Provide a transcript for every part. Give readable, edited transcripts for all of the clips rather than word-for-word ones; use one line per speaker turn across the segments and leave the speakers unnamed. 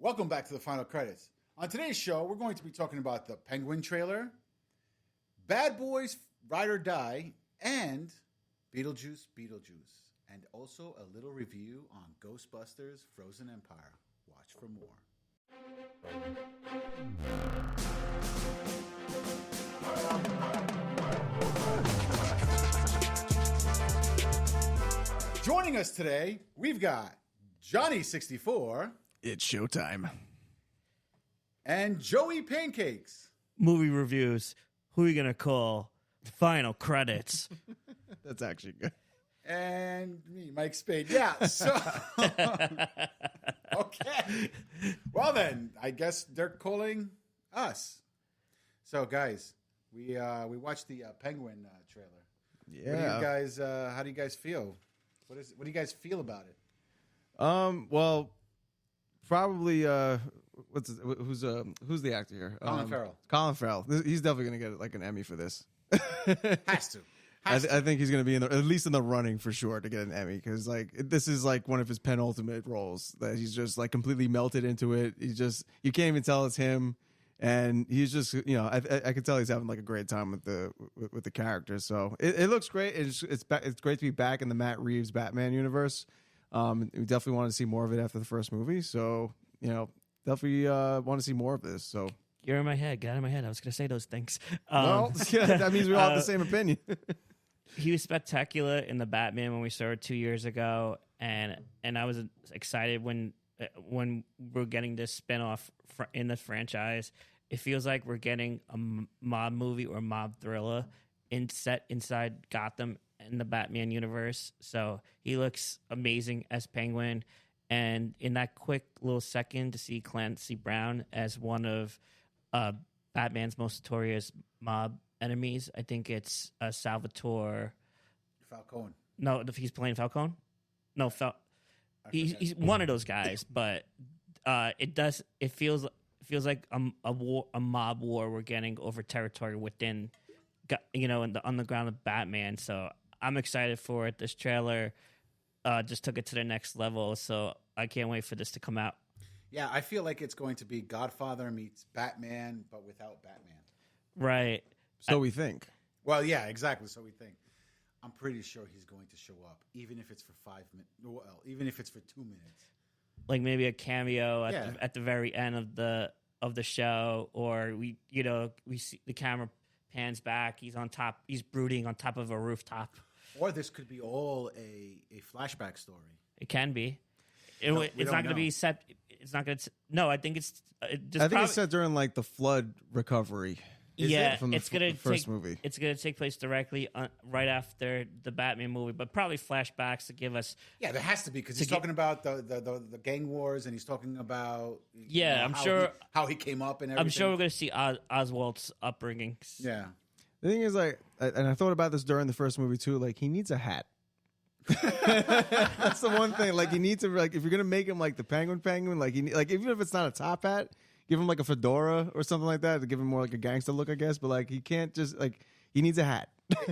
Welcome back to the final credits. On today's show, we're going to be talking about the Penguin trailer, Bad Boys Ride or Die, and Beetlejuice Beetlejuice, and also a little review on Ghostbusters Frozen Empire. Watch for more. Joining us today, we've got Johnny64.
It's showtime.
And Joey Pancakes.
Movie reviews. Who are you going to call? Final credits.
That's actually good.
And me, Mike Spade. Yeah, so... okay. Well then, I guess they're calling us. So guys, we watched the Penguin trailer.
Yeah.
What do you guys, how do you guys feel? What do you guys feel about it?
Well, probably who's the actor here?
Colin Farrell.
Colin Farrell. He's definitely gonna get like an Emmy for this.
Has to.
I think he's gonna be at least in the running for sure to get an Emmy because like this is like one of his penultimate roles that he's just like completely melted into it. You can't even tell it's him, and he's just I can tell he's having like a great time with the character. So it looks great. It's great to be back in the Matt Reeves Batman universe. We definitely want to see more of it after the first movie. So, definitely want to see more of this. So
You're in my head. Get out of my head. I was going to say those things.
well, that means we all have the same opinion.
He was spectacular in the Batman when we saw it 2 years ago. And I was excited when we're getting this spinoff in the franchise. It feels like we're getting a mob movie or mob thriller set inside Gotham in the Batman universe. So he looks amazing as Penguin. And in that quick little second to see Clancy Brown as one of Batman's most notorious mob enemies, I think it's Salvatore
Falcone.
No, he's playing Falcone. No, he's one of those guys. But it feels like a mob war we're getting over territory within, in the underground of Batman. So I'm excited for it. This trailer just took it to the next level, so I can't wait for this to come out.
Yeah, I feel like it's going to be Godfather meets Batman, but without Batman.
Right.
So we think.
Well, yeah, exactly. So we think. I'm pretty sure he's going to show up, even if it's for 5 minutes. Well, even if it's for 2 minutes.
Like maybe a cameo at the very end of the show, or we see the camera pans back. He's on top. He's brooding on top of a rooftop.
Or this could be all a flashback story.
It's not going to be set. It's not going to. No, I think it's.
It's set during like the flood recovery. From the first movie. It's
going to take place directly right after the Batman movie, but probably flashbacks to give us.
Yeah, there has to be because he's talking about the gang wars, and he's talking about.
I'm sure
how he came up and everything.
I'm sure we're going to see Oswald's upbringing.
Yeah.
The thing is, like, and I thought about this during the first movie too. Like, he needs a hat. That's the one thing. Like, you need to if you're gonna make him like the Penguin, like even if it's not a top hat, give him like a fedora or something like that to give him more like a gangster look, I guess. But like, he can't just he needs a hat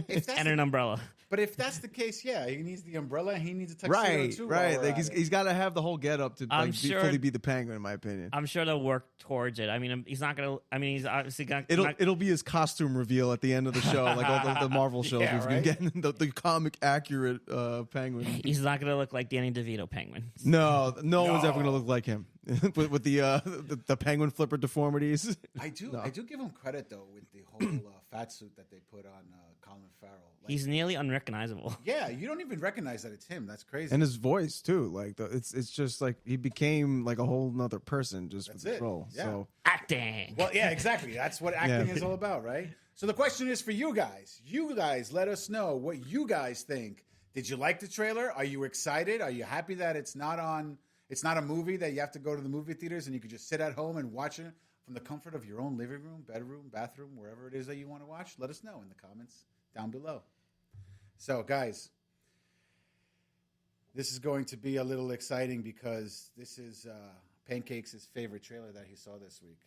and an umbrella.
But if that's the case, yeah, he needs the umbrella. He needs a tuxedo too.
Right. Like he's got to have the whole get up to fully be the Penguin, in my opinion.
I'm sure they'll work towards it. I mean, he's not gonna. I mean, he's obviously gonna.
It'll be his costume reveal at the end of the show, like all the Marvel shows.
Yeah, right?
Getting the comic accurate Penguin.
He's not gonna look like Danny DeVito Penguin.
No one's ever gonna look like him with the Penguin flipper deformities.
I do give him credit though with the whole fat suit that they put on Colin Farrell. Like,
he's nearly unrecognizable.
Yeah, you don't even recognize that it's him. That's crazy.
And his voice too, like it's just like he became like a whole nother person just for this role.
Yeah.
So
acting.
Well, yeah, exactly. That's what acting is all about, right? So the question is for you guys. You guys, let us know what you guys think. Did you like the trailer? Are you excited? Are you happy that it's not a movie that you have to go to the movie theaters and you can just sit at home and watch it from the comfort of your own living room, bedroom, bathroom, wherever it is that you want to watch? Let us know in the comments down below. So, guys, this is going to be a little exciting because this is Pancakes' favorite trailer that he saw this week.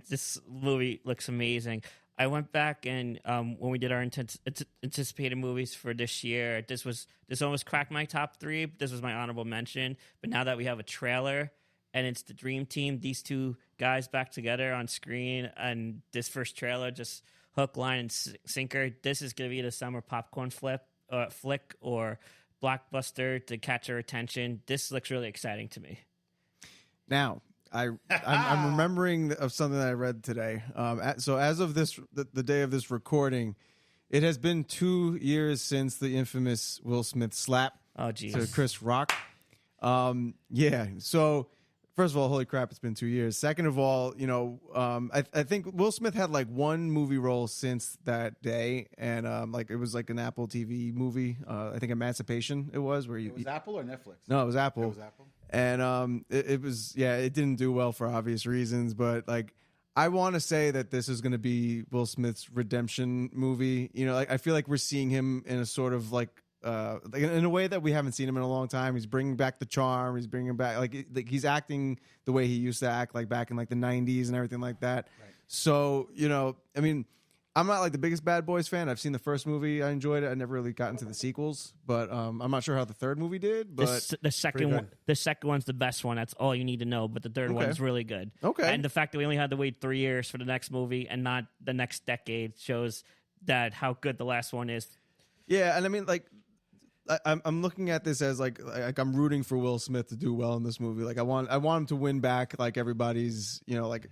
This movie looks amazing. I went back and when we did our anticipated movies for this year, this almost cracked my top 3. This was my honorable mention. But now that we have a trailer, and it's the dream team. These two guys back together on screen, and this first trailer just hook, line, and sinker. This is going to be the summer popcorn flick or blockbuster to catch our attention. This looks really exciting to me.
Now, I'm remembering of something that I read today. So as of the day of this recording, it has been 2 years since the infamous Will Smith slap to Chris Rock. Yeah. So first of all, holy crap, it's been 2 years. Second of all, I think Will Smith had like one movie role since that day, and it was like an Apple TV movie. I think Emancipation. It was where
it was Apple or Netflix?
No, it was Apple.
It was Apple.
And it was, it didn't do well for obvious reasons, but like I want to say that this is going to be Will Smith's redemption movie. I feel like we're seeing him in a sort of like in a way that we haven't seen him in a long time. He's bringing back the charm. He's bringing back like he's acting the way he used to act like back in like the 90s and everything like that. Right. So, I mean, I'm not like the biggest Bad Boys fan. I've seen the first movie. I enjoyed it. I never really got into the sequels, but I'm not sure how the third movie did. But
the second one's the best one. That's all you need to know. But the third one's really good. Okay. And the fact that we only had to wait 3 years for the next movie and not the next decade shows that how good the last one is.
Yeah, and I mean, like, I'm looking at this as like I'm rooting for Will Smith to do well in this movie. Like I want him to win back like everybody's like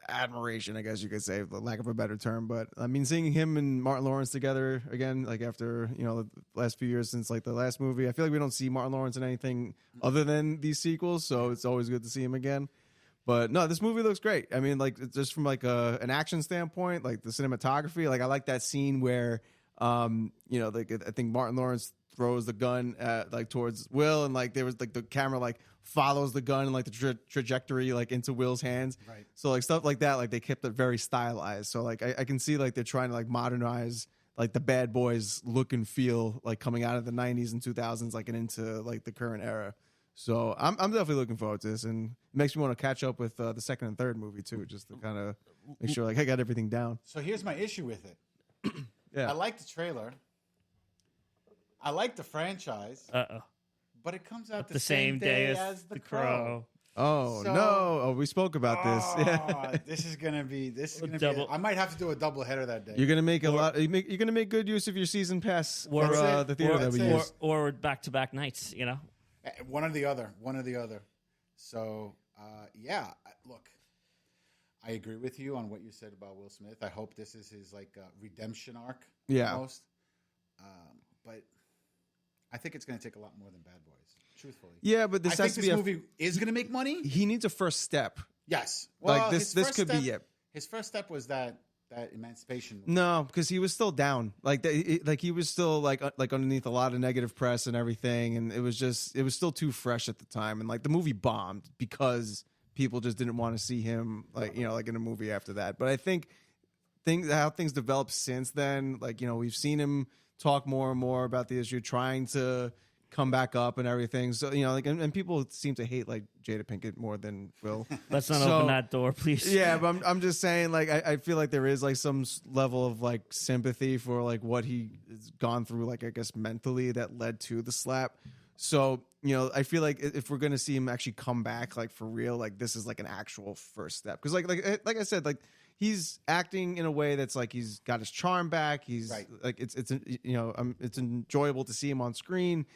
admiration, I guess you could say, for lack of a better term. But I mean, seeing him and Martin Lawrence together again, like after the last few years since like the last movie, I feel like we don't see Martin Lawrence in anything other than these sequels, so it's always good to see him again. But no, this movie looks great. I mean, like just from like an action standpoint, like the cinematography, like I like that scene where like I think Martin Lawrence throws the gun like towards Will, and like there was like the camera like follows the gun and like the trajectory like into Will's hands. Right. So like stuff like that, like they kept it very stylized. So like I can see like they're trying to like modernize like the Bad Boys look and feel like coming out of the 90s and 2000s like and into like the current era. So I'm definitely looking forward to this, and it makes me want to catch up with the second and third movie too, just to kind of make sure like I got everything down.
So here's my issue with it.
Yeah.
I like the trailer. I like the franchise. But it comes out the same day as The Crow.
Oh, so, no. Oh, we spoke about this. Yeah.
This is gonna be I might have to do a double header that day.
You're gonna make you're gonna make good use of your season pass for the theater that we use.
Or back-to-back nights,
One or the other. So look, I agree with you on what you said about Will Smith. I hope this is his like redemption arc.
Yeah.
Almost. But I think it's going to take a lot more than Bad Boys, truthfully.
Yeah, but this
movie is going to make money.
He needs a first step.
Yes.
Well, like this could be it.
His first step was that Emancipation movie.
No, because he was still down. Like he was still like underneath a lot of negative press and everything, and it was still too fresh at the time, and like the movie bombed because people just didn't want to see him like like in a movie after that. But I think how things developed since then, like we've seen him talk more and more about the issue, trying to come back up and everything. So and people seem to hate like Jada Pinkett more than Will.
Let's not open that door, please.
Yeah, but I'm just saying, like I feel like there is like some level of like sympathy for like what he has gone through, like I guess mentally that led to the slap. So I feel like if we're gonna see him actually come back like for real, like this is like an actual first step, because like I said, like he's acting in a way that's like he's got his charm back. He's right. Like it's enjoyable to see him on screen.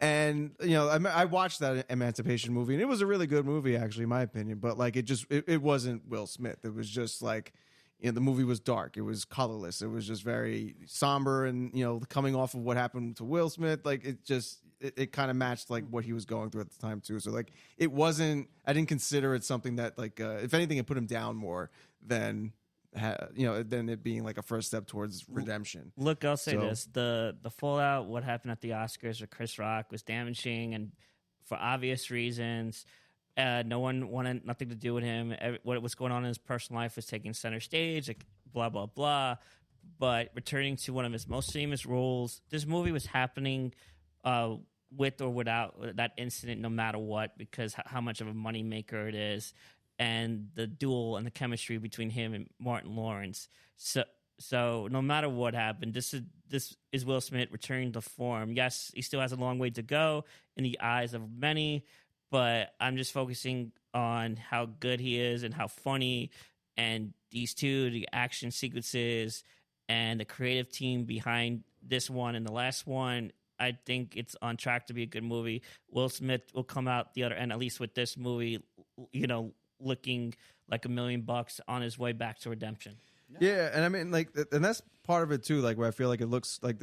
And I watched that Emancipation movie, and it was a really good movie, actually, in my opinion. But like it wasn't Will Smith. It was just like the movie was dark. It was colorless. It was just very somber, and coming off of what happened to Will Smith, like it kind of matched like what he was going through at the time too. So like it wasn't. I didn't consider it something that like if anything, it put him down more than than it being like a first step towards redemption.
Look, I'll say this: the fallout, what happened at the Oscars with Chris Rock was damaging, and for obvious reasons. No one wanted nothing to do with him. What was going on in his personal life was taking center stage, like blah blah blah. But returning to one of his most famous roles, this movie was happening with or without that incident, no matter what, because how much of a moneymaker it is. And the duel and the chemistry between him and Martin Lawrence. So no matter what happened, this is Will Smith returning to form. Yes, he still has a long way to go in the eyes of many, but I'm just focusing on how good he is and how funny, and these two, the action sequences and the creative team behind this one and the last one. I think it's on track to be a good movie. Will Smith will come out the other end, at least with this movie, looking like $1 million on his way back to redemption.
Yeah, and I mean, like, and that's part of it too. Like, where I feel like it looks like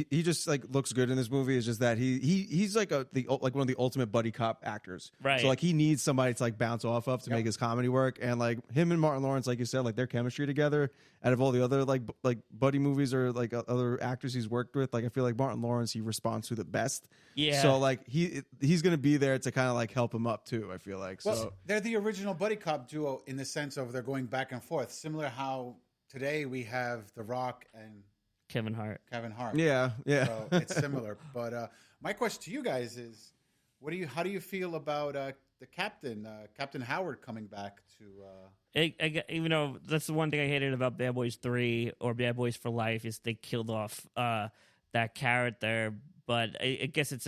he just like looks good in this movie. Is just that he's like like one of the ultimate buddy cop actors.
Right.
So like he needs somebody to like bounce off of to make his comedy work. And like him and Martin Lawrence, like you said, like their chemistry together. Out of all the other like buddy movies or like other actors he's worked with, like I feel like Martin Lawrence he responds to the best.
Yeah.
So like he's gonna be there to kind of like help him up too. I feel like.
Well,
so
they're the original buddy cop duo in the sense of they're going back and forth, similar how. Today we have The Rock and
Kevin Hart.
Yeah.
So it's similar. But my question to you guys is, how do you feel about the captain, Captain Howard, coming back to?
Even though that's the one thing I hated about Bad Boys 3 or Bad Boys for Life is they killed off that character. But I guess I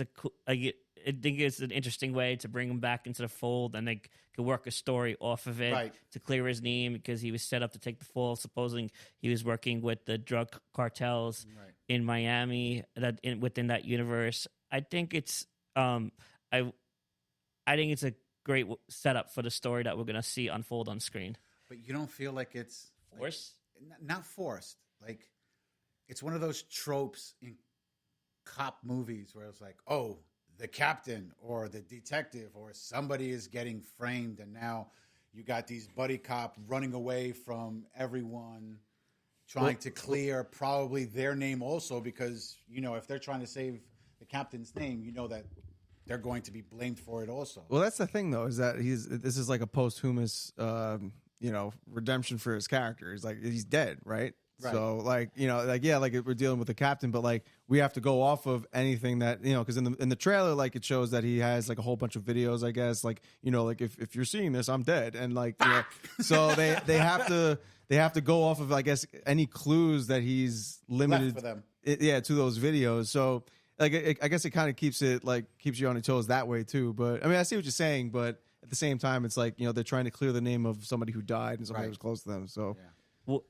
think it's an interesting way to bring him back into the fold, and they could work a story off of it to clear his name because he was set up to take the fall, supposing he was working with the drug cartels in Miami within that universe. I think it's I think it's a great setup for the story that we're going to see unfold on screen.
But you don't feel like it's
forced?
Not forced. Like it's one of those tropes in cop movies where it's like, oh, the captain or the detective or somebody is getting framed, and now you got these buddy cop running away from everyone, trying to clear probably their name also, because if they're trying to save the captain's name, that they're going to be blamed for it also.
Well, that's the thing though, is that this is like a posthumous redemption for his character. He's dead, right?
Right.
So we're dealing with the captain, but like we have to go off of anything that because in the trailer, like it shows that he has like a whole bunch of videos, I guess, like like if you're seeing this, I'm dead, and like so they have to go off of, I guess, any clues that he's limited
left for them.
To those videos. So like I guess it kind of keeps you on your toes that way too. But I mean, I see what you're saying, but at the same time, it's like they're trying to clear the name of somebody who died and somebody who was close to them. So.
Yeah.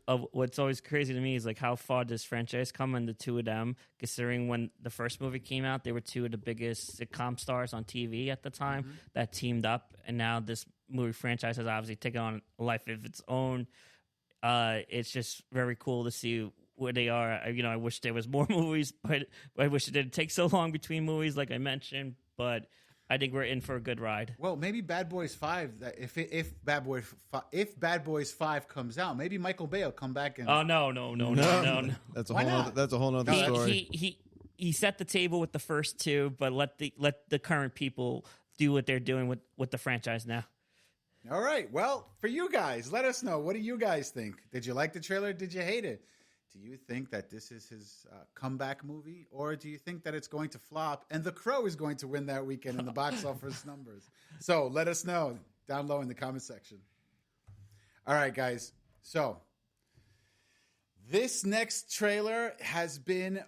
What's always crazy to me is like how far this franchise come, and the two of them, considering when the first movie came out, they were two of the biggest sitcom stars on TV at the time that teamed up, and now this movie franchise has obviously taken on a life of its own. It's just very cool to see where they are. I wish there was more movies, but I wish it didn't take so long between movies, like I mentioned. But I think we're in for a good ride.
Well, maybe Bad Boys 5. If Bad Boys 5 comes out, maybe Michael Bay will come back and.
Oh no!
That's a whole nother story.
He set the table with the first two, but let the current people do what they're doing with the franchise now.
All right. Well, for you guys, let us know. What do you guys think? Did you like the trailer? Did you hate it? Do you think that this is his comeback movie, or do you think that it's going to flop and The Crow is going to win that weekend in the box office numbers? So let us know down low in the comment section. All right, guys. So this next trailer has been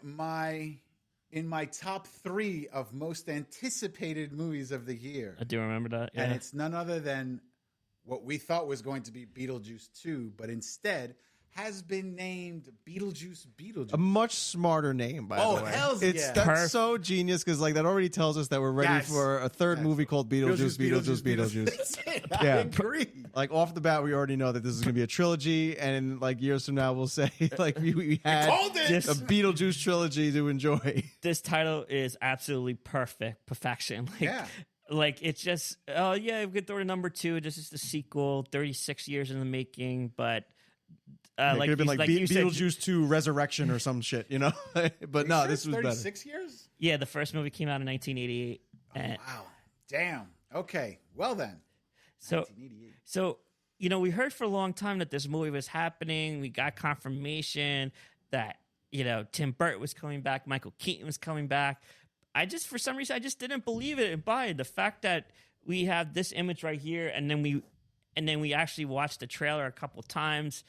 in my top 3 of most anticipated movies of the year.
I do remember that. Yeah.
And it's none other than what we thought was going to be Beetlejuice 2, but instead has been named Beetlejuice Beetlejuice.
A much smarter name, by the way.
Oh, hell yeah.
That's so genius, because like that already tells us that we're ready for a third movie called Beetlejuice.
I agree.
Like off the bat, we already know that this is going to be a trilogy, and like years from now, we'll say like we had a Beetlejuice trilogy to enjoy.
This title is absolutely perfection. Like it's just, we could throw to number 2. This is the sequel, 36 years in the making, but.
It could have been like Beetlejuice 2 Resurrection or some shit, But no, this was
36
better.
years?
Yeah, the first movie came out in 1988.
Wow. Damn. Okay. Well then.
So, we heard for a long time that this movie was happening. We got confirmation that, Tim Burton was coming back. Michael Keaton was coming back. For some reason, I just didn't believe it and buy it. The fact that we have this image right here, and then we actually watched the trailer a couple times.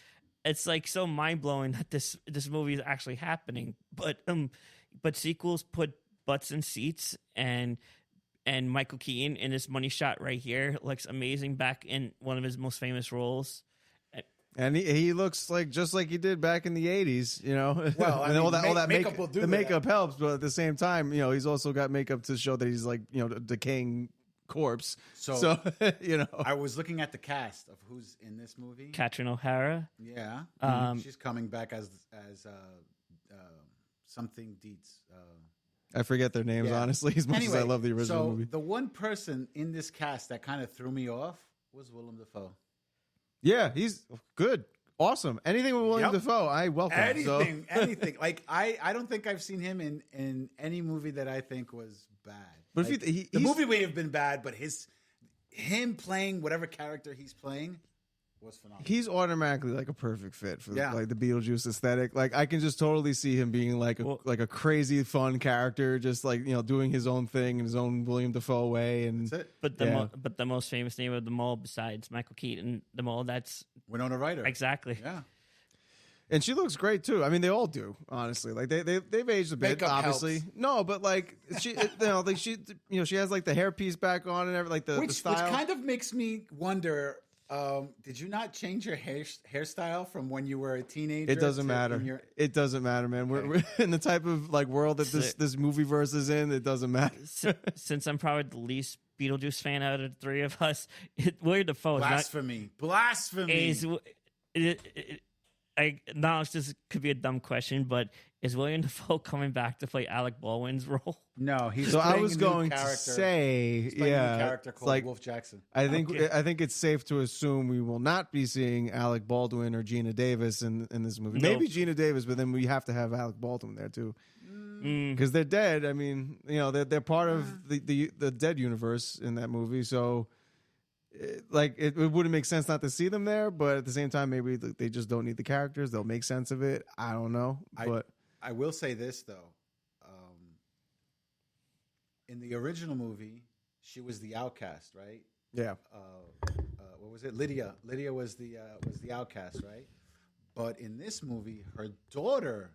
It's like so mind blowing that this movie is actually happening. But sequels put butts in seats, and And Michael Keaton in this money shot right here looks amazing back in one of his most famous roles.
And he looks like just like he did back in the 80s, you know.
Well, I
and
mean,
all that
makeup will do
the
that.
makeup helps, but at the same time, you know, he's also got makeup to show that he's like, you know, a decaying corpse.
So
you know,
I was looking at the cast of who's in this movie.
Katrin O'Hara.
Yeah, she's coming back as something Dietz.
I forget their names,
Yeah.
honestly, as much
Anyway,
as I love the original
so
movie.
the one person in this cast that kind of threw me off was Willem Dafoe.
Yeah, he's good. Awesome. Anything with William
Yep.
Dafoe, I welcome.
Anything. Like I don't think I've seen him in any movie that I think was bad.
But
Like,
if
the movie may have been bad, but him playing whatever character he's playing was phenomenal.
he's automatically like a perfect fit for
Yeah.
like the Beetlejuice aesthetic. Like I can just totally see him being like a crazy fun character, just like, you know, doing his own thing in his own William Dafoe way. And
That's it.
But the most famous name of them all, besides Michael Keaton, them all, that's
Winona Ryder.
exactly.
Yeah.
And she looks great too. I mean, they all do, honestly. Like they've aged a bit,
Makeup
obviously.
helps.
No, but like she, you know, like she has like the hairpiece back on and everything, like the
Which
style.
kind of makes me wonder. Did you not change your hairstyle from when you were a teenager?
It doesn't
to
matter.
in your-
It doesn't matter, man. We're in the type of like world that this movie verse is in. It doesn't matter.
Since I'm probably the least Beetlejuice fan out of the three of us, William Dafoe
Blasphemy.
I acknowledge this could be a dumb question, but is William Dafoe coming back to play Alec Baldwin's role?
No, he's
So I
playing
was
a new
going to
character.
say,
He's playing a new character
it's
called
like
Wolf Jackson.
I think
Okay.
I think it's safe to assume we will not be seeing Alec Baldwin or Gina Davis in this movie.
No.
Maybe Gina Davis, but then we have to have Alec Baldwin there too,
Mm.
because they're dead. I mean, you know, they're part of the dead universe in that movie. So, it wouldn't make sense not to see them there. But at the same time, maybe they just don't need the characters. They'll make sense of it. I don't know, but
I will say this though. In the original movie, she was the outcast, right?
yeah.
What was it? Lydia. Lydia was the outcast, right? But in this movie, her daughter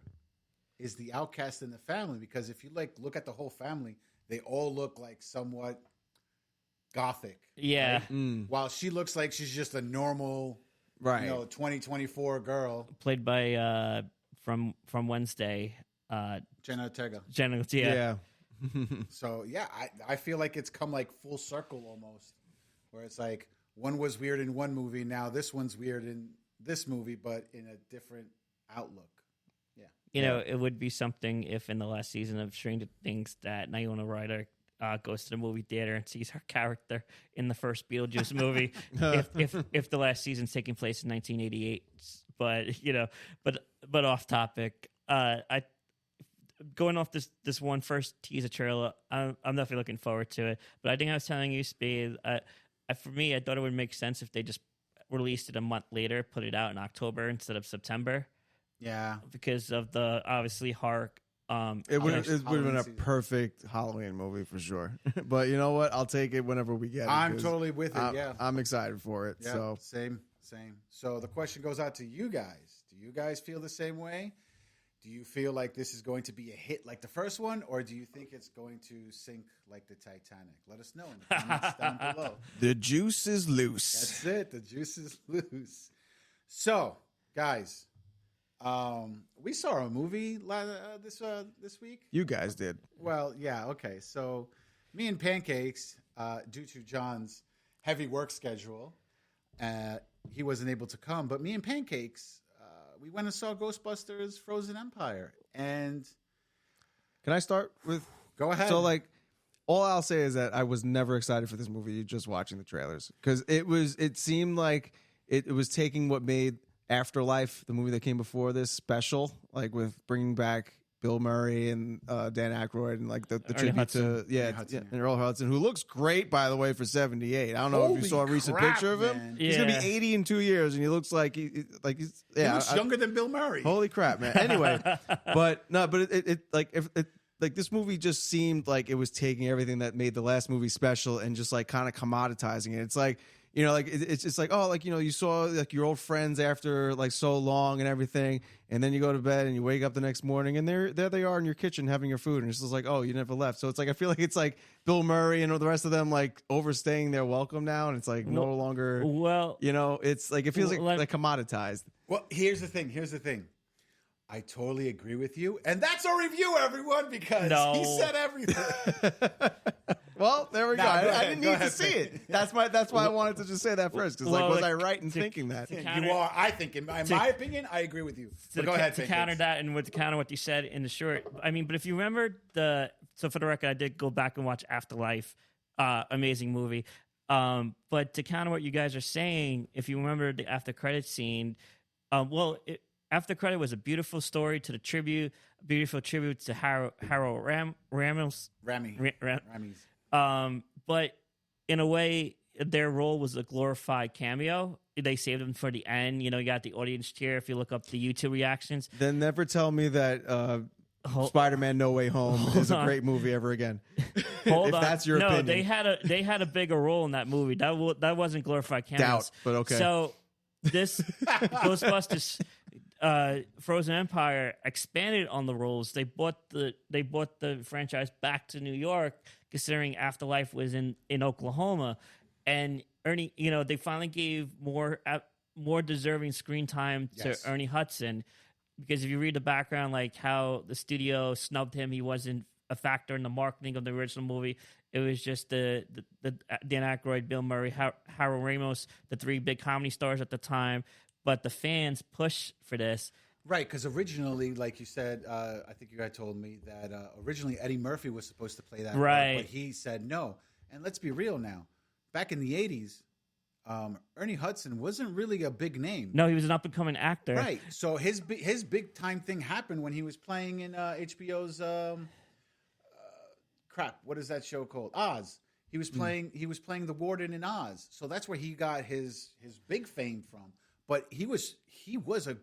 is the outcast in the family, because if you look at the whole family, they all look like somewhat gothic.
Yeah.
Mm,
While she looks like she's just a normal,
right.
2024 girl.
Played by from Wednesday,
Jenna Ortega.
Jenna.
Yeah.
So yeah, I feel like it's come like full circle almost, where it's like one was weird in one movie, now this one's weird in this movie, but in a different outlook. Yeah.
You know, it would be something if in the last season of Stranger Things that Winona Ryder goes to the movie theater and sees her character in the first Beetlejuice movie. if the last season's taking place in 1988, but off topic. I going off this one first teaser trailer. I'm definitely looking forward to it. But I think I was telling you, Spade. For me, I thought it would make sense if they just released it a month later, put it out in October instead of September.
Yeah.
Because of the obviously horror.
It would have
Halloween
been a
season.
perfect Halloween movie for sure. But you know what? I'll take it whenever we get it.
I'm
'cause
totally with it. Yeah.
I'm excited for it.
Yeah.
So
Same. So the question goes out to you guys. Do you guys feel the same way? Do you feel like this is going to be a hit like the first one, or do you think it's going to sink like the Titanic? Let us know in the comments down below.
the juice is loose.
That's it. The juice is loose. So, guys, we saw a movie this week.
You guys did.
Well, yeah, okay. So, me and Pancakes, due to John's heavy work schedule, he wasn't able to come. But me and Pancakes, we went and saw Ghostbusters: Frozen Empire. And
Can I start with?
go ahead.
So like, all I'll say is that I was never excited for this movie just watching the trailers, because it seemed like it was taking what made Afterlife, the movie that came before this, special, like with bringing back Bill Murray and Dan Aykroyd and like the tribute
Hudson.
to
Hudson,
and Earl Hudson, who looks great, by the way, for 78. I don't know if you saw a recent
crap,
picture of him.
man.
He's gonna
Yeah.
be 80 in 2 years, and he looks like he's
he looks younger than Bill Murray.
Holy crap, man! Anyway, but this movie just seemed like it was taking everything that made the last movie special and just like kind of commoditizing it. It's like, You know, like it's just like, oh, like, you know, you saw like your old friends after like so long and everything, and then you go to bed and you wake up the next morning and there they are in your kitchen having your food, and it's just like, oh, you never left. So it's like I feel like it's like Bill Murray and the rest of them like overstaying their welcome now, and it's like no longer.
Well,
you know, it's like it feels like commoditized.
Well, here's the thing. I totally agree with you, and that's a review, everyone, because he said everything.
Well, there we go. I didn't need to
ahead,
see it. That's why I wanted to just say that first, because like, was I right in thinking that?
You are. I think, in my opinion, I agree with you. But go ahead.
To counter that, and to counter what you said in the short, I mean, but if you remember so for the record, I did go back and watch Afterlife, amazing movie. But to counter what you guys are saying, if you remember the after credit scene, after credit was a beautiful story to the tribute, a beautiful tribute to Harold Ramis. But in a way, their role was a glorified cameo. They saved him for the end. You know, you got the audience cheer. If you look up the YouTube reactions,
then never tell me that Spider-Man: No Way Home is a great movie ever again.
Hold on.
That's your opinion.
They had a bigger role in that movie. That wasn't glorified cameos.
Doubt, but okay.
So this Ghostbusters. Frozen Empire expanded on the roles. They brought the franchise back to New York, considering Afterlife was in Oklahoma, and Ernie. You know, they finally gave more deserving screen time to Ernie Hudson, because if you read the background, like how the studio snubbed him, he wasn't a factor in the marketing of the original movie. It was just the Dan Aykroyd, Bill Murray, Harold Ramis, the three big comedy stars at the time. But the fans push for this.
Right, because originally, like you said, I think you guys told me that originally Eddie Murphy was supposed to play that
right.
part, but he said no. And let's be real now. Back in the 80s, Ernie Hudson wasn't really a big name.
No, he was an up-and-coming actor.
Right. So his big-time thing happened when he was playing in HBO's what is that show called? Oz. He was playing the warden in Oz. So that's where he got his big fame from. But he was a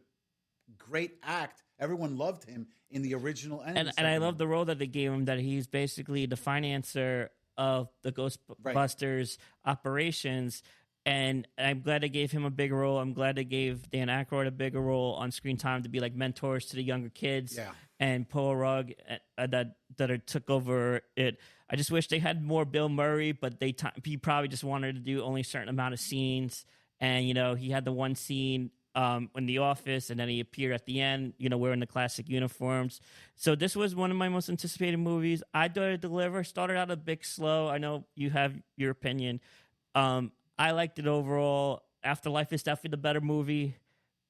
great act. Everyone loved him in the original
and I love the role that they gave him, that he's basically the financer of the Ghostbusters operations. And I'm glad they gave him a bigger role. I'm glad they gave Dan Aykroyd a bigger role on screen time to be like mentors to the younger kids.
Yeah.
And Paul Rudd that took over it. I just wish they had more Bill Murray, but he probably just wanted to do only a certain amount of scenes. And, you know, he had the one scene in the office, and then he appeared at the end, you know, wearing the classic uniforms. So this was one of my most anticipated movies. I thought it delivered. Started out a bit slow. I know you have your opinion. I liked it overall. Afterlife is definitely the better movie.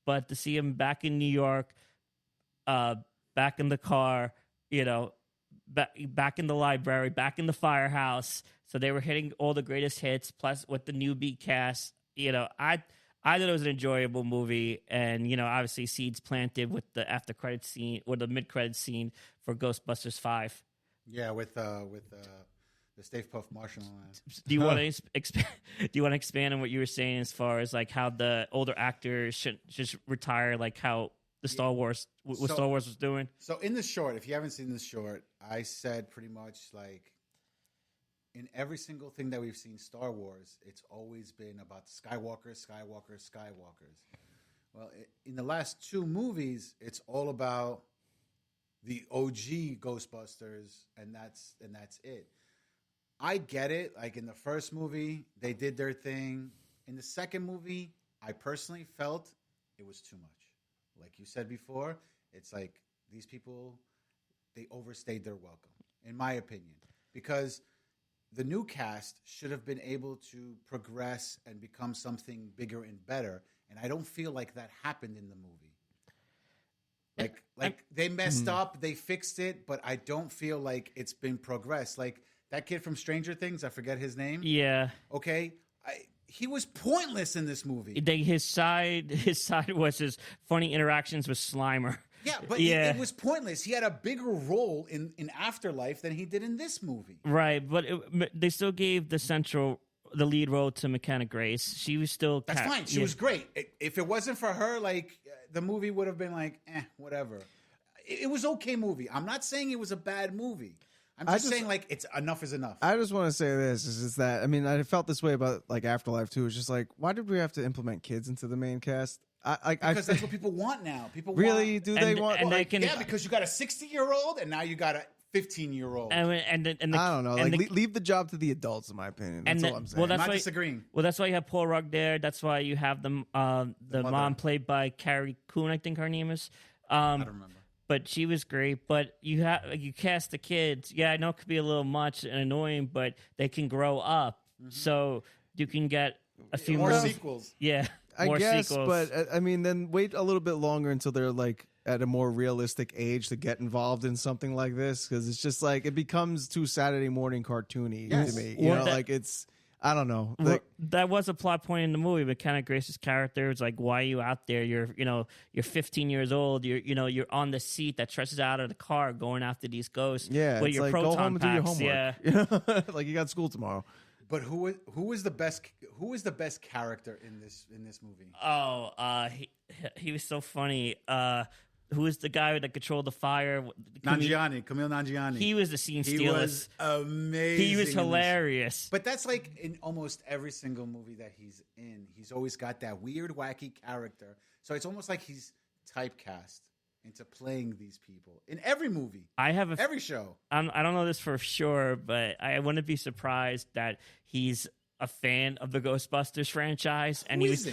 But to see him back in New York, back in the car, you know, back in the library, back in the firehouse. So they were hitting all the greatest hits, plus with the newbie cast. You know, I thought it was an enjoyable movie, and you know, obviously seeds planted with the after credit scene or the mid credit scene for Ghostbusters 5.
Yeah, with the Stay Puft Marshall.
Do you want to expand on what you were saying as far as like how the older actors should just retire, like how the Star Wars Star Wars was doing?
So in the short, if you haven't seen this short, I said pretty much like, in every single thing that we've seen Star Wars, it's always been about the Skywalkers. Well, in the last two movies, it's all about the OG Ghostbusters, and that's it. I get it. Like in the first movie, they did their thing. In the second movie, I personally felt it was too much. Like you said before, it's like these people, they overstayed their welcome, in my opinion, because the new cast should have been able to progress and become something bigger and better. And I don't feel like that happened in the movie. Like they messed up, they fixed it, but I don't feel like it's been progressed. Like that kid from Stranger Things, I forget his name.
Yeah.
Okay. He was pointless in this movie.
His side was his funny interactions with Slimer.
Yeah, but it was pointless. He had a bigger role in Afterlife than he did in this movie.
Right, but they still gave the lead role to McKenna Grace. She was still...
That's fine. She was great. If it wasn't for her, like, the movie would have been like, whatever. It was okay movie. I'm not saying it was a bad movie. I'm just saying, like, it's enough is enough.
I just want to say this is that I mean I felt this way about like Afterlife too. It's just like why did we have to implement kids into the main cast?
Because that's what people want now. People
really
want,
do they want?
And they can,
because you got a 60-year-old and now you got a 15-year-old.
And
I don't know. Like leave the job to the adults, in my opinion. That's all I'm saying.
Well,
I'm not disagreeing.
Well, that's why you have Paul Rudd there. That's why you have the mom played by Carrie Coon, I think her name is.
I don't remember.
But she was great. But you cast the kids. Yeah, I know it could be a little much and annoying, but they can grow up, so you can get a few
more sequels.
Yeah,
I
more
guess,
sequels.
but I mean, then wait a little bit longer until they're like at a more realistic age to get involved in something like this, because it's just like it becomes too Saturday morning cartoony to me. You know, like it's. I don't know. Like,
that was a plot point in the movie. McKenna Grace's character was like, "Why are you out there? You're 15 years old. You're on the seat that stretches out of the car, going after these ghosts.
Yeah,
with
it's
your
like
proton
go home and
packs.
do your homework.
Yeah,
like you got school tomorrow.
But who is the best character in this movie?
Oh, he was so funny. Who was the guy that controlled the fire?
Camille Nanjiani.
He was the scene stealer.
He was amazing.
He was hilarious.
But that's like in almost every single movie that he's in. He's always got that weird, wacky character. So it's almost like he's typecast into playing these people in every movie. Every show.
I don't know this for sure, but I wouldn't be surprised that he's a fan of the Ghostbusters franchise, and he's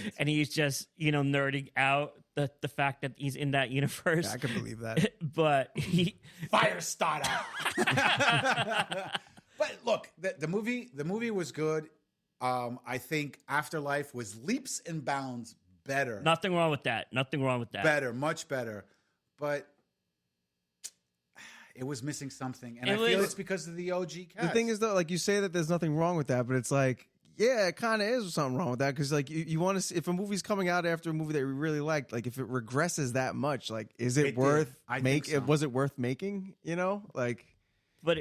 just nerding out the fact that he's in that universe.
Yeah, I can believe that.
But he
Firestarter. But look, the movie was good. I think Afterlife was leaps and bounds better.
Nothing wrong with that.
Better, much better. But it was missing something, and I feel it's because of the OG cast.
The thing is, though, like you say that there's nothing wrong with that, but it's like, yeah, it kind of is something wrong with that, because like you want to see if a movie's coming out after a movie that we really liked, like if it regresses that much, like is it worth was it worth making?
But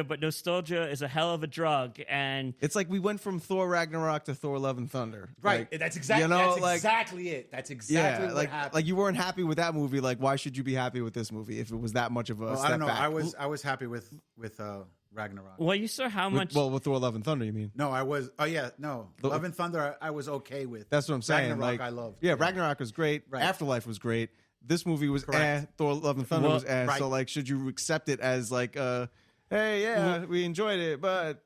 but nostalgia is a hell of a drug, and
it's like we went from Thor Ragnarok to Thor Love and Thunder.
Right,
like,
that's exactly it. That's exactly what happened.
Like you weren't happy with that movie. Like why should you be happy with this movie if it was that much of a step
I don't know.
back?
I was happy with Ragnarok.
Well, you saw how much.
With Thor Love and Thunder, you mean?
No, I was. Oh yeah, no. Love and Thunder, I was okay with.
That's what I'm saying.
Ragnarok,
like,
I loved.
Yeah, Ragnarok was great.
Right.
Afterlife was great. This movie was Thor Love and Thunder was
right.
So like, should you accept it as like hey, yeah, we enjoyed it, but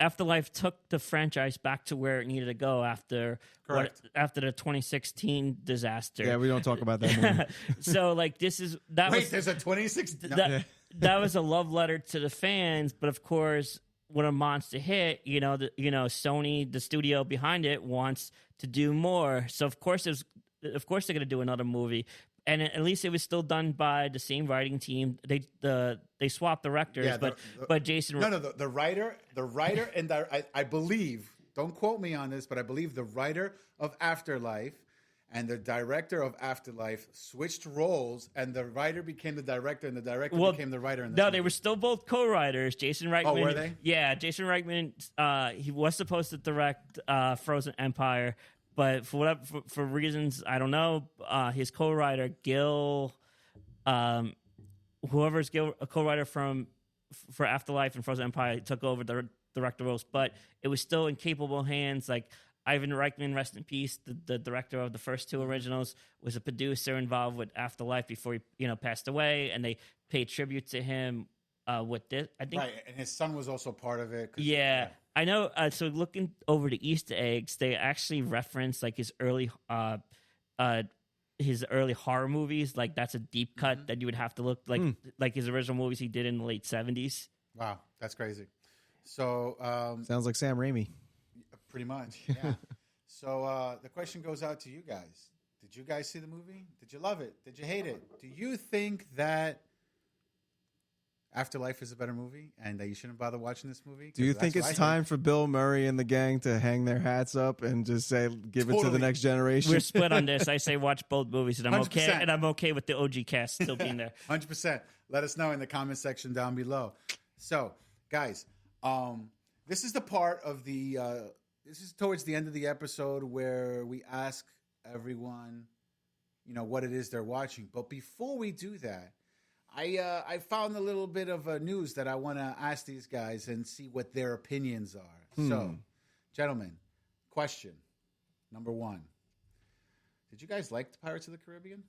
Afterlife took the franchise back to where it needed to go after the 2016 disaster.
Yeah, we don't talk about that movie.
So like there's a
2016.
That was a love letter to the fans, but of course, when a monster hit, Sony, the studio behind it, wants to do more. So of course they're going to do another movie. And at least it was still done by the same writing team. They swapped directors, but Jason.
The writer, and I believe. Don't quote me on this, but I believe the writer of Afterlife and the director of Afterlife switched roles, and the writer became the director, and the director became the writer.
They were still both co-writers. Jason Reitman.
Oh, were they?
Yeah, Jason Reitman. He was supposed to direct Frozen Empire. But for reasons I don't know, his co-writer Gil, whoever's a co-writer for Afterlife and Frozen Empire, took over the director roles. But it was still in capable hands. Like Ivan Reitman, rest in peace, the director of the first two originals, was a producer involved with Afterlife before he passed away, and they paid tribute to him with this. I think
right, and his son was also part of it.
Yeah. I know. So looking over the Easter eggs, they actually reference like his early horror movies. Like that's a deep cut that you would have to look like his original movies he did in the late 70s.
Wow, that's crazy. So
sounds like Sam Raimi.
Pretty much, yeah. So the question goes out to you guys. Did you guys see the movie? Did you love it? Did you hate it? Do you think that Afterlife is a better movie and that you shouldn't bother watching this movie?
Do you think it's time for Bill Murray and the gang to hang their hats up and just say, give it to the next generation?
We're split on this. I say watch both movies, and I'm
100%.
okay. And I'm okay with the OG cast still being there.
100%. Let us know in the comment section down below. So, guys, this is the part of the. This is towards the end of the episode where we ask everyone, what it is they're watching. But before we do that, I found a little bit of news that I want to ask these guys and see what their opinions are. So, gentlemen, question number 1: did you guys like the Pirates of the Caribbean?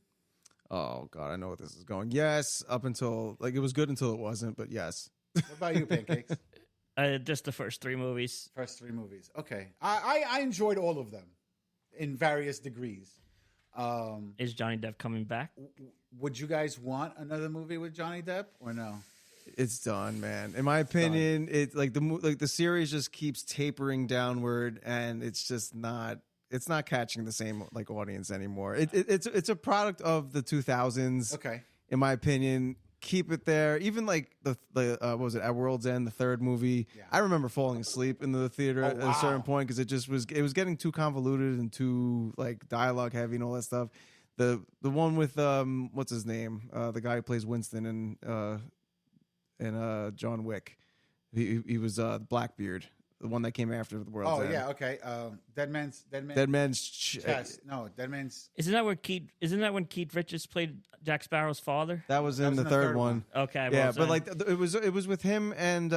Oh God, I know what this is going. Yes, up until like it was good until it wasn't, but yes.
What about you, Pancakes?
Just the first 3 movies.
First 3 movies. Okay, I enjoyed all of them in various degrees.
Is Johnny Depp coming back?
Would you guys want another movie with Johnny Depp or no?
It's done, man. In my opinion, it's like the series just keeps tapering downward, and it's just not. It's not catching the same like audience anymore. It's a product of the 2000s.
Okay,
in my opinion, keep it there. Even like the what was it, At World's End, the 3rd movie. Yeah. I remember falling asleep in the theater at a certain point because it was getting too convoluted and too like dialogue heavy and all that stuff. The one with what's his name? The guy who plays Winston in John Wick. He was Blackbeard, the one that came after the World's End.
Oh yeah, okay. Dead Man's Chest. No, Dead Man's.
Isn't that when Keith Richards played Jack Sparrow's father?
That was in the third one.
Okay,
yeah, but like it was with him and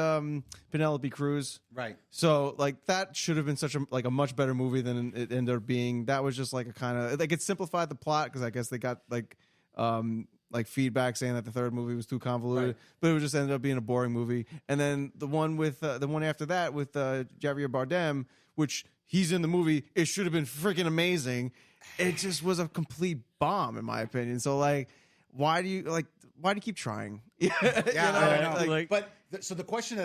Penelope Cruz.
Right.
So like that should have been such a much better movie than it ended up being. That was just like a kind of like it simplified the plot because I guess they got like feedback saying that the 3rd movie was too convoluted, right. But it just ended up being a boring movie. And then the one with the one after that with Javier Bardem, which he's in the movie, it should have been freaking amazing. It just was a complete bomb in my opinion. So like, why do you keep trying?
Yeah, I know. But so the question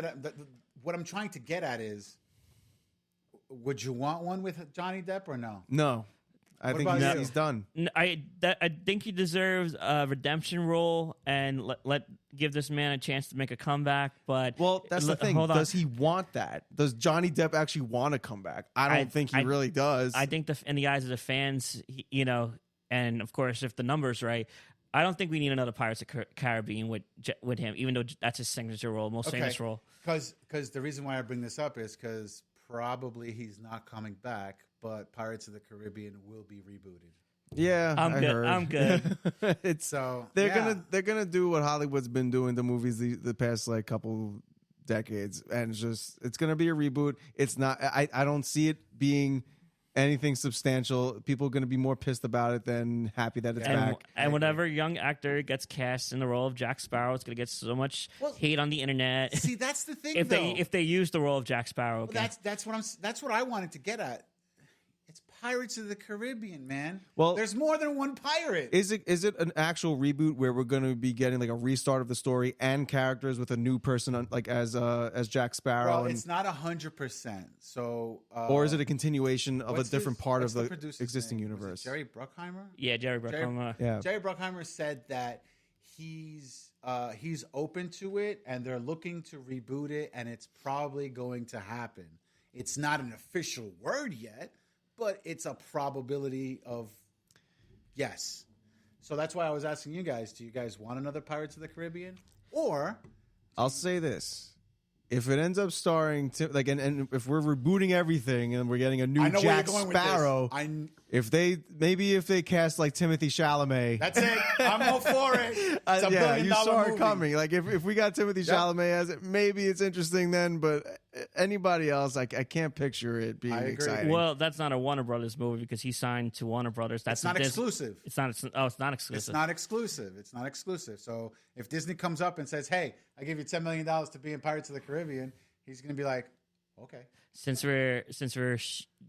what I'm trying to get at is, would you want one with Johnny Depp or no?
No. I think he's done.
I think he deserves a redemption role and give this man a chance to make a comeback. But
that's the thing. Does he want that? Does Johnny Depp actually want to come back? I don't think he really does.
I think in the eyes of the fans, and of course, if the number's right, I don't think we need another Pirates of the Caribbean with him, even though that's his signature role, most famous role.
Because the reason why I bring this up is because probably he's not coming back, but Pirates of the Caribbean will be rebooted.
Yeah,
I'm good.
They're gonna do what Hollywood's been doing to movies the past like couple decades, and it's gonna be a reboot. It's not. I don't see it being anything substantial. People are gonna be more pissed about it than happy that it's back.
And whatever young actor gets cast in the role of Jack Sparrow, it's gonna get so much hate on the internet.
See, that's the thing.
if they use the role of Jack Sparrow, okay.
That's what I wanted to get at. It's Pirates of the Caribbean, man.
Well,
there's more than one pirate.
Is it an actual reboot where we're going to be getting like a restart of the story and characters with a new person like as Jack Sparrow?
Well, it's not 100%. So,
or is it a continuation of a different part of the existing universe?
Jerry Bruckheimer?
Yeah, Jerry Bruckheimer.
Jerry Bruckheimer said that he's open to it and they're looking to reboot it, and it's probably going to happen. It's not an official word yet, but it's a probability of yes. So that's why I was asking you guys, do you guys want another Pirates of the Caribbean? Or
I'll say this. If it ends up starring and if we're rebooting everything and we're getting a new Jack Sparrow, if they cast like Timothy Chalamet,
that's it. I'm all for it. It's a $1 billion
you saw
movie.
It coming. Like if we got Timothy Chalamet as it, maybe it's interesting then. But anybody else, I can't picture it being exciting.
Well, that's not a Warner Brothers movie because he signed to Warner Brothers. That's
not exclusive.
It's not exclusive.
It's not exclusive. So if Disney comes up and says, "Hey, I give you $10 million to be in Pirates of the Caribbean," he's going to be like, "Okay."
Since we're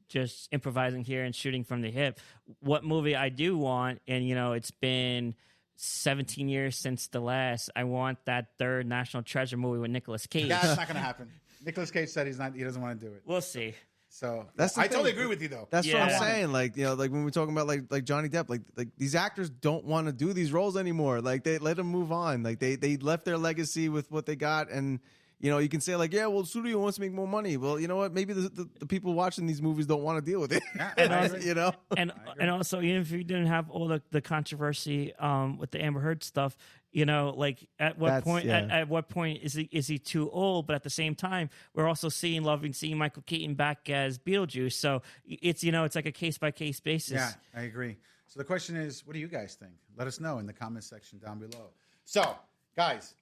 just improvising here and shooting from the hip, what movie I do want, and it's been 17 years since the last. I want that third National Treasure movie with Nicolas Cage.
That's not going to happen. Nicolas Cage said he doesn't want to do it.
We'll see.
So I totally agree with you, though.
That's what I'm saying. Like like when we're talking about like Johnny Depp, like these actors don't want to do these roles anymore. Like they let them move on. Like they left their legacy with what they got, and you can say like, yeah, well, studio wants to make more money. Well, you know what? Maybe the people watching these movies don't want to deal with it.
Yeah,
and also even if you didn't have all the controversy with the Amber Heard stuff. Like at what point is he too old? But at the same time, we're also seeing Michael Keaton back as Beetlejuice. So it's it's like a case by case basis.
Yeah, I agree. So the question is, what do you guys think? Let us know in the comment section down below. So Guys,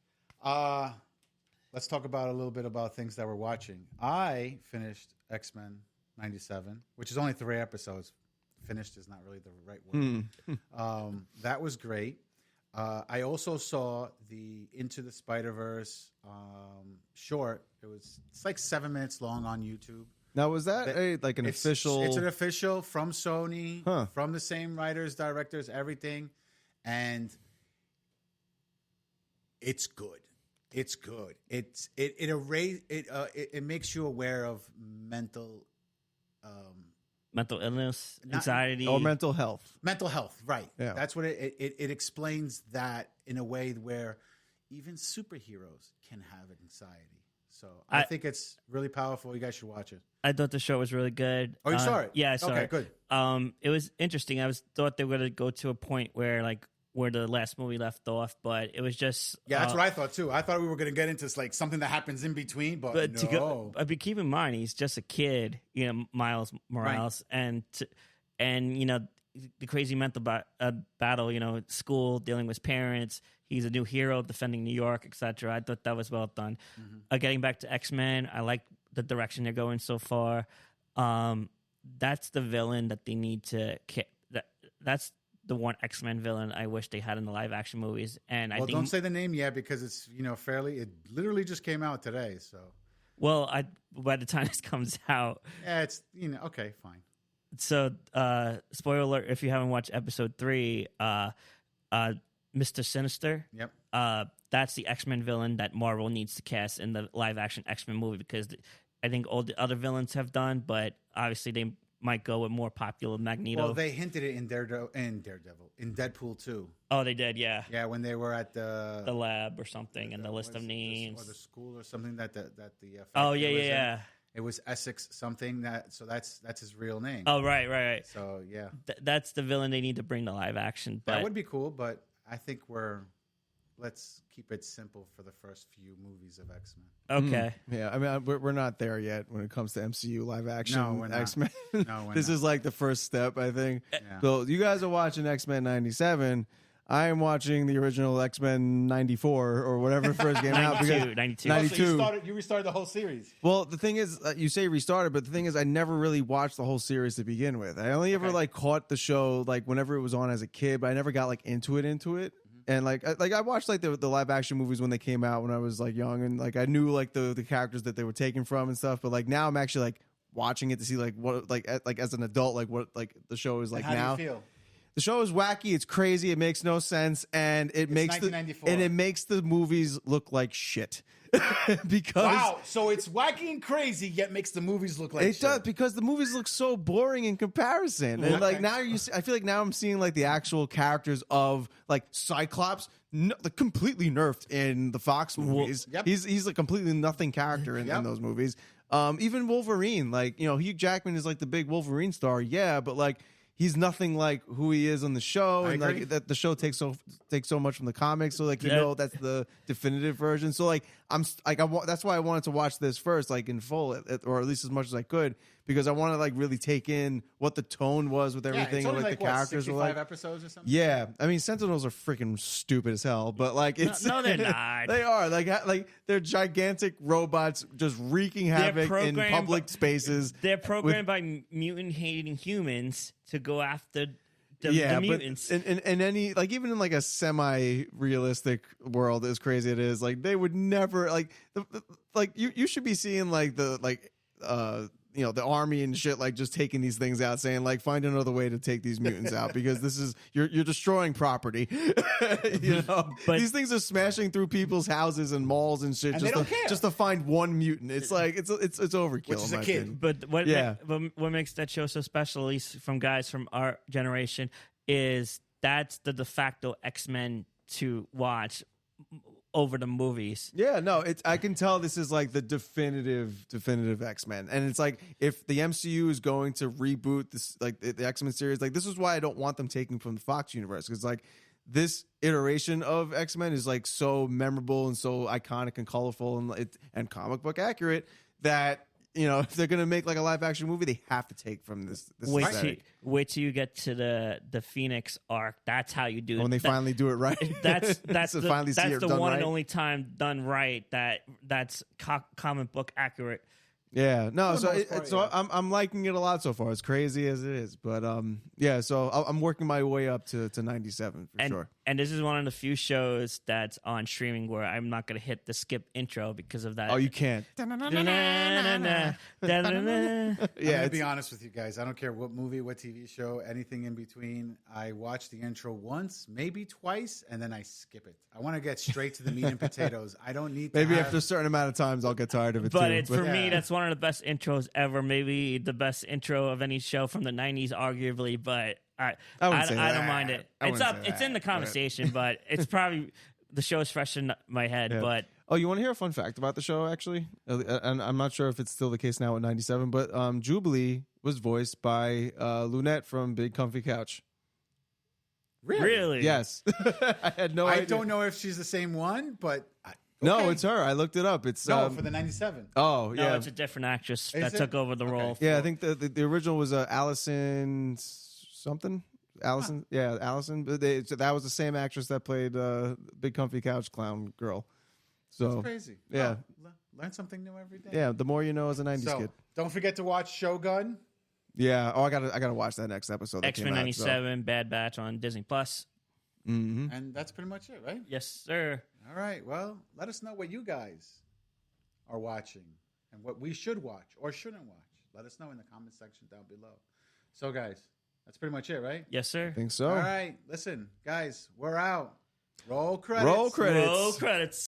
let's talk about a little bit about things that we're watching. I finished X-Men 97, which is only 3 episodes. Finished is not really the right word. That was great. I also saw the Into the Spider-Verse short. It's like 7 minutes long on YouTube.
Now, was that an official?
It's an official from Sony, from the same writers, directors, everything, and it's good. It's good. It makes you aware of mental
illness, anxiety,
or mental health.
Mental health, right?
Yeah.
That's what it explains that in a way where even superheroes can have anxiety. So I think it's really powerful. You guys should watch it.
I thought the show was really good.
Oh, you saw it?
Yeah, I saw it.
Okay, good.
It was interesting. Thought they were going to go to a point where the last movie left off, but it was just
that's what I thought too. I thought we were going to get into like something that happens in between, but no.
But keep in mind, he's just a kid, Miles Morales,
right.
and the crazy mental battle, school, dealing with parents. He's a new hero defending New York, etc. I thought that was well done. Mm-hmm. Getting back to X-Men, I like the direction they're going so far. That's the villain that they need to. That's the one X-Men villain I wish they had in the live action movies. And I think,
don't say the name yet because it's it literally just came out today. So
by the time this comes out,
it's okay, fine.
So spoiler alert: if you haven't watched episode 3, Mr. Sinister.
Yep.
That's the X-Men villain that Marvel needs to cast in the live action X-Men movie because I think all the other villains have done, but obviously they might go with more popular Magneto.
Well, they hinted it in Daredevil, in Deadpool 2.
Oh, they did, yeah.
Yeah, when they were at the
lab or something, and the list of names,
or the school or something that the
oh yeah.
It was Essex something so that's his real name.
Oh right.
So yeah,
that's the villain they need to bring to live action. But
that would be cool, but I think let's keep it simple for the first few movies of X-Men.
Okay.
Yeah, I mean, we're not there yet when it comes to MCU live action.
No, we're not.
X-Men.
No,
this is like the first step, I think.
Yeah.
So you guys are watching X-Men 97. I am watching the original X-Men 94 or whatever first came out.
92.
92.
So you restarted the whole series.
Well, the thing is, you say restarted, but the thing is, I never really watched the whole series to begin with. I only ever caught the show whenever it was on as a kid, but I never got into it. And I watched the live action movies when they came out when I was young, and I knew the characters that they were taken from and stuff. But now I'm actually watching it to see what as an adult what the show is
how
now.
Do you feel?
The show is wacky. It's crazy. It makes no sense, and it makes the movies look like shit. Because
so it's wacky and crazy, yet makes the movies look like shit.
It does, because the movies look so boring in comparison. And now I feel like now I'm seeing the actual characters of Cyclops, completely nerfed in the Fox movies.
Yep.
He's a completely nothing character in those movies. Even Wolverine, Hugh Jackman is the big Wolverine star, but he's nothing like who he is on the show, and that the show takes so much from the comics. So that's the definitive version. So that's why I wanted to watch this first, in full, or at least as much as I could, because I want to really take in what the tone was with everything,
it's only
and the characters were
65 episodes or something.
Yeah, I mean, Sentinels are freaking stupid as hell, but it's
no, they're not.
They are they're gigantic robots just wreaking havoc in public spaces.
They're programmed by mutant hating humans to go after the mutants.
But in any even in a semi-realistic world, as crazy it is, they would never you should be seeing the army and shit just taking these things out, saying find another way to take these mutants out, because this is you're destroying property. But these things are smashing through people's houses and malls and shit,
and
just to find one mutant. It's it's overkill.
Which is a kid.
But what makes that show so special, at least from guys from our generation, is that's the de facto X-Men to watch over the movies.
Yeah, no, I can tell this is the definitive X-Men. And it's if the MCU is going to reboot this the X-Men series, this is why I don't want them taking from the Fox universe, because this iteration of X-Men is so memorable and so iconic and colorful and comic book accurate that if they're gonna make like a live action movie, they have to take from this aesthetic.
Wait till you get to the Phoenix arc. That's how you do it.
When they finally do it right.
That's
So
the,
finally see
that's
it
the
done
one
right.
and only time done right that's comic book accurate.
Yeah, no.
For the most part, yeah.
I'm liking it a lot so far. As crazy as it is, but yeah. So I'm working my way up to 97 for sure.
And this is one of the few shows that's on streaming where I'm not going to hit the skip intro because of that.
Oh, you can't.
I'm
Yeah,
gonna be honest with you guys. I don't care what movie, what TV show, anything in between. I watch the intro once, maybe twice, and then I skip it. I want to get straight to the meat and potatoes. I don't need to
maybe
have-
after a certain amount of times, I'll get tired of it
But
too.
it's for me,
Yeah.
that's one of the best intros ever. Maybe the best intro of any show from the '90s, arguably. But I
wouldn't say
don't
that.
mind it.
I
It's
wouldn't
up.
say
It's in the
that,
conversation, but it's probably the show's fresh in my head.
Yeah.
But
Oh, you want to hear a fun fact about the show, actually? And I'm not sure if it's still the case now at 97, but Jubilee was voiced by Lunette from Big Comfy Couch.
really,
Yes. I had no idea.
I don't know if she's the same one, but
No,
okay.
it's her. I looked it up. It's
No, for the 97.
Oh,
no,
yeah.
it's a different actress
Is
that
it?
took over the
Okay.
role.
Yeah, I think the original was Allison something. Allison, yeah, Allison. But so that was the same actress that played Big Comfy Couch Clown Girl. So
That's crazy.
yeah.
Oh, learn something new every day.
yeah, the more you know as a '90s
So
kid.
don't forget to watch Shogun.
Yeah. Oh, I gotta watch that next episode. that
X-Men
came out,
'97, Bad Batch on Disney Plus.
Mhm.
And that's pretty much it, right?
Yes, sir.
All right. Well, let us know what you guys are watching and what we should watch or shouldn't watch. Let us know in the comment section down below. So, guys, that's pretty much it, right?
Yes, sir.
I think so.
All right. Listen, guys, we're out. Roll credits.
Roll credits.
Roll credits.